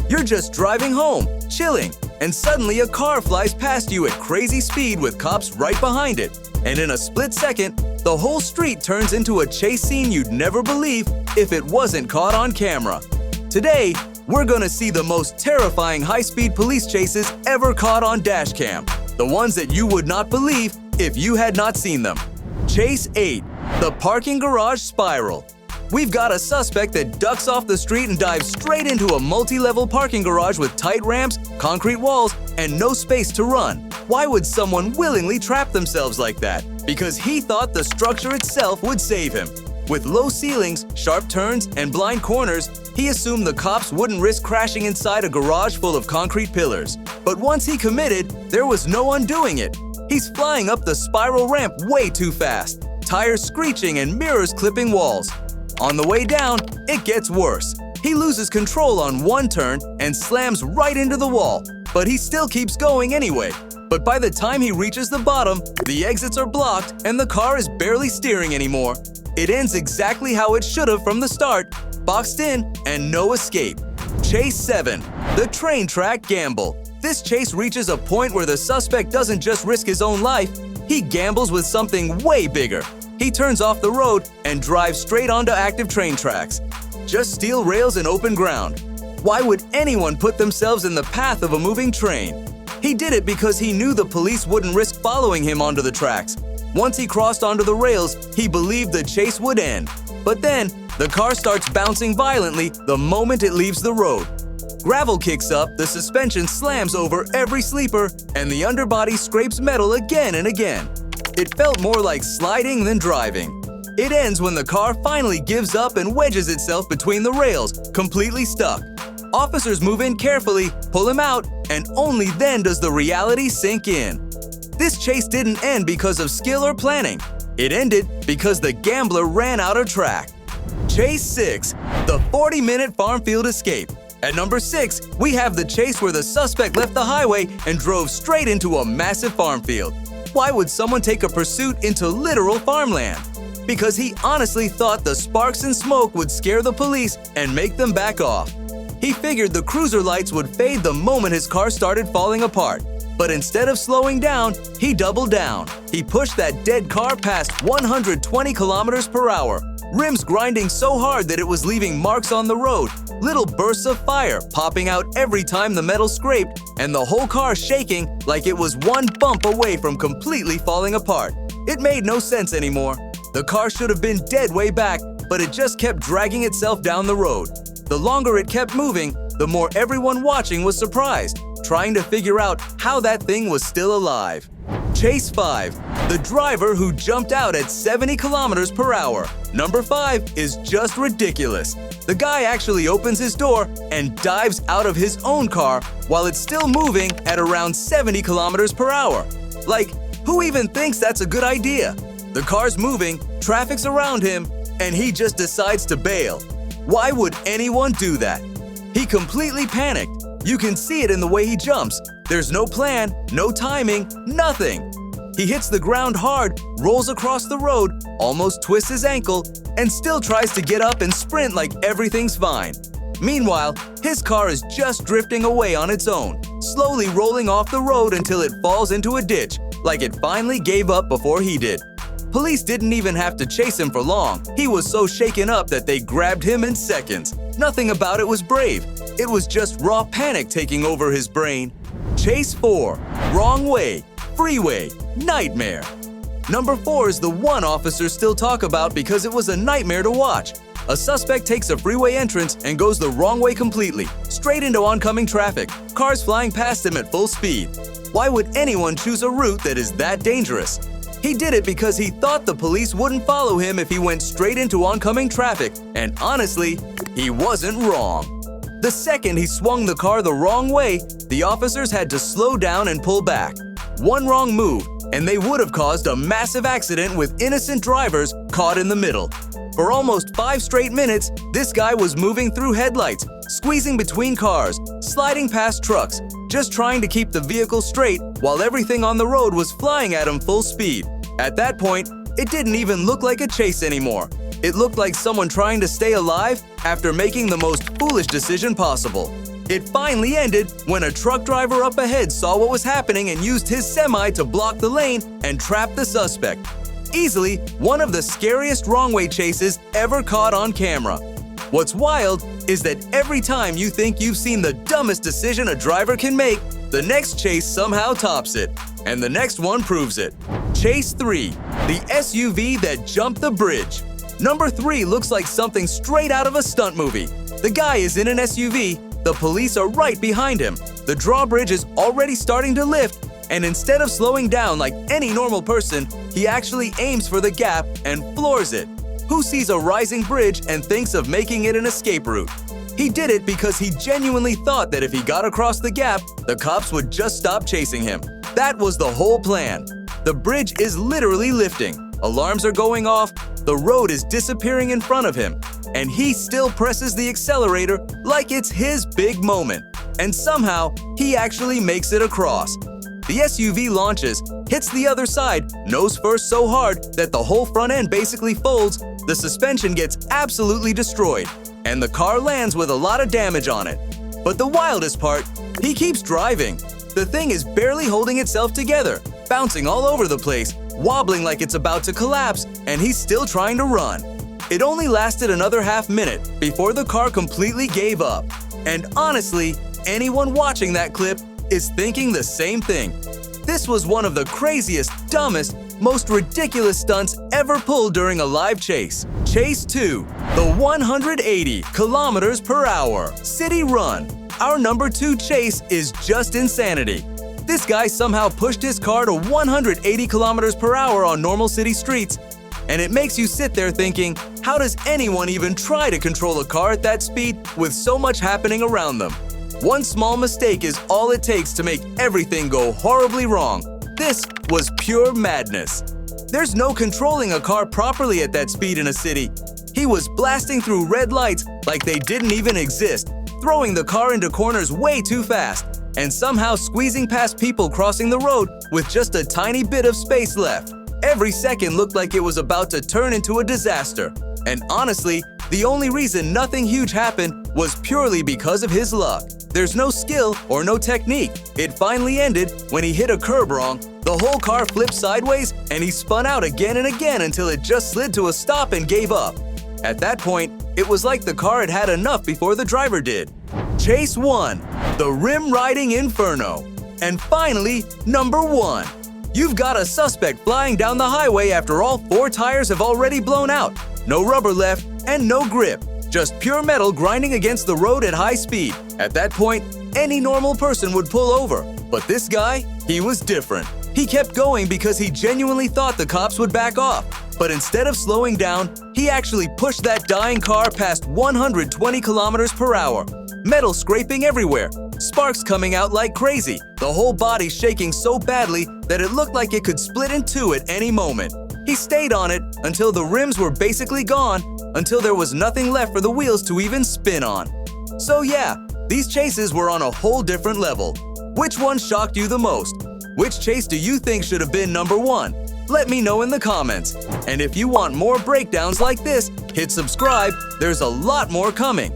You're just driving home, chilling, and suddenly a car flies past you at crazy speed with cops right behind it. And in a split second, the whole street turns into a chase scene you'd never believe if it wasn't caught on camera. Today, we're gonna see the most terrifying high-speed police chases ever caught on dashcam. The ones that you would not believe if you had not seen them. Chase 8, the parking garage spiral. We've got a suspect that ducks off the street and dives straight into a multi-level parking garage with tight ramps, concrete walls, and no space to run. Why would someone willingly trap themselves like that? Because he thought the structure itself would save him. With low ceilings, sharp turns, and blind corners, he assumed the cops wouldn't risk crashing inside a garage full of concrete pillars. But once he committed, there was no undoing it. He's flying up the spiral ramp way too fast, tires screeching and mirrors clipping walls. On the way down, it gets worse. He loses control on one turn and slams right into the wall, but he still keeps going anyway. But by the time he reaches the bottom, the exits are blocked and the car is barely steering anymore. It ends exactly how it should have from the start, boxed in and no escape. Chase 7, the train track gamble. This chase reaches a point where the suspect doesn't just risk his own life, he gambles with something way bigger. He turns off the road and drives straight onto active train tracks. Just steel rails and open ground. Why would anyone put themselves in the path of a moving train? He did it because he knew the police wouldn't risk following him onto the tracks. Once he crossed onto the rails, he believed the chase would end. But then, the car starts bouncing violently the moment it leaves the road. Gravel kicks up, the suspension slams over every sleeper, and the underbody scrapes metal again and again. It felt more like sliding than driving. It ends when the car finally gives up and wedges itself between the rails, completely stuck. Officers move in carefully, pull him out, and only then does the reality sink in. This chase didn't end because of skill or planning. It ended because the gambler ran out of track. Chase 6, the 40-minute farmfield escape. At number 6, we have the chase where the suspect left the highway and drove straight into a massive farmfield. Why would someone take a pursuit into literal farmland? Because he honestly thought the sparks and smoke would scare the police and make them back off. He figured the cruiser lights would fade the moment his car started falling apart. But instead of slowing down, he doubled down. He pushed that dead car past 120 kilometers per hour, rims grinding so hard that it was leaving marks on the road, little bursts of fire popping out every time the metal scraped, and the whole car shaking like it was one bump away from completely falling apart. It made no sense anymore. The car should have been dead way back, but it just kept dragging itself down the road. The longer it kept moving, the more everyone watching was surprised, trying to figure out how that thing was still alive. Chase 5, the driver who jumped out at 70 kilometers per hour. Number 5 is just ridiculous. The guy actually opens his door and dives out of his own car while it's still moving at around 70 kilometers per hour. Like, who even thinks that's a good idea? The car's moving, traffic's around him, and he just decides to bail. Why would anyone do that? He completely panicked. You can see it in the way he jumps. There's no plan, no timing, nothing. He hits the ground hard, rolls across the road, almost twists his ankle, and still tries to get up and sprint like everything's fine. Meanwhile, his car is just drifting away on its own, slowly rolling off the road until it falls into a ditch, like it finally gave up before he did. Police didn't even have to chase him for long. He was so shaken up that they grabbed him in seconds. Nothing about it was brave. It was just raw panic taking over his brain. Chase 4, wrong way, freeway, nightmare. Number 4 is the one officers still talk about because it was a nightmare to watch. A suspect takes a freeway entrance and goes the wrong way completely, straight into oncoming traffic, cars flying past him at full speed. Why would anyone choose a route that is that dangerous? He did it because he thought the police wouldn't follow him if he went straight into oncoming traffic, and honestly, he wasn't wrong. The second he swung the car the wrong way, the officers had to slow down and pull back. One wrong move, and they would have caused a massive accident with innocent drivers caught in the middle. For almost 5 straight minutes, this guy was moving through headlights, squeezing between cars, sliding past trucks, just trying to keep the vehicle straight while everything on the road was flying at him full speed. At that point, it didn't even look like a chase anymore. It looked like someone trying to stay alive after making the most foolish decision possible. It finally ended when a truck driver up ahead saw what was happening and used his semi to block the lane and trap the suspect. Easily one of the scariest wrong-way chases ever caught on camera. What's wild is that every time you think you've seen the dumbest decision a driver can make, the next chase somehow tops it, and the next one proves it. Chase 3, the SUV that jumped the bridge. Number 3 looks like something straight out of a stunt movie. The guy is in an SUV, the police are right behind him, the drawbridge is already starting to lift, and instead of slowing down like any normal person, he actually aims for the gap and floors it. Who sees a rising bridge and thinks of making it an escape route? He did it because he genuinely thought that if he got across the gap, the cops would just stop chasing him. That was the whole plan. The bridge is literally lifting, alarms are going off, the road is disappearing in front of him, and he still presses the accelerator like it's his big moment. And somehow, he actually makes it across. The SUV launches, hits the other side, nose first so hard that the whole front end basically folds, the suspension gets absolutely destroyed, and the car lands with a lot of damage on it. But the wildest part, he keeps driving. The thing is barely holding itself together, bouncing all over the place, wobbling like it's about to collapse, and he's still trying to run. It only lasted another half minute before the car completely gave up. And honestly, anyone watching that clip is thinking the same thing. This was one of the craziest, dumbest, most ridiculous stunts ever pulled during a live chase. Chase 2, the 180 kilometers per hour city run. Our number 2 chase is just insanity. This guy somehow pushed his car to 180 kilometers per hour on normal city streets, and it makes you sit there thinking, how does anyone even try to control a car at that speed with so much happening around them? One small mistake is all it takes to make everything go horribly wrong. This was pure madness. There's no controlling a car properly at that speed in a city. He was blasting through red lights like they didn't even exist, throwing the car into corners way too fast, and somehow squeezing past people crossing the road with just a tiny bit of space left. Every second looked like it was about to turn into a disaster. And honestly, the only reason nothing huge happened was purely because of his luck. There's no skill or no technique. It finally ended when he hit a curb wrong, the whole car flipped sideways, and he spun out again and again until it just slid to a stop and gave up. At that point, it was like the car had had enough before the driver did. Chase 1, the rim-riding inferno. And finally, number 1. You've got a suspect flying down the highway after all 4 tires have already blown out, no rubber left, and no grip. Just pure metal grinding against the road at high speed. At that point, any normal person would pull over. But this guy, he was different. He kept going because he genuinely thought the cops would back off. But instead of slowing down, he actually pushed that dying car past 120 kilometers per hour. Metal scraping everywhere, sparks coming out like crazy, the whole body shaking so badly that it looked like it could split in two at any moment. He stayed on it until the rims were basically gone, until there was nothing left for the wheels to even spin on. So yeah, these chases were on a whole different level. Which one shocked you the most? Which chase do you think should have been number 1? Let me know in the comments. And if you want more breakdowns like this, hit subscribe, there's a lot more coming.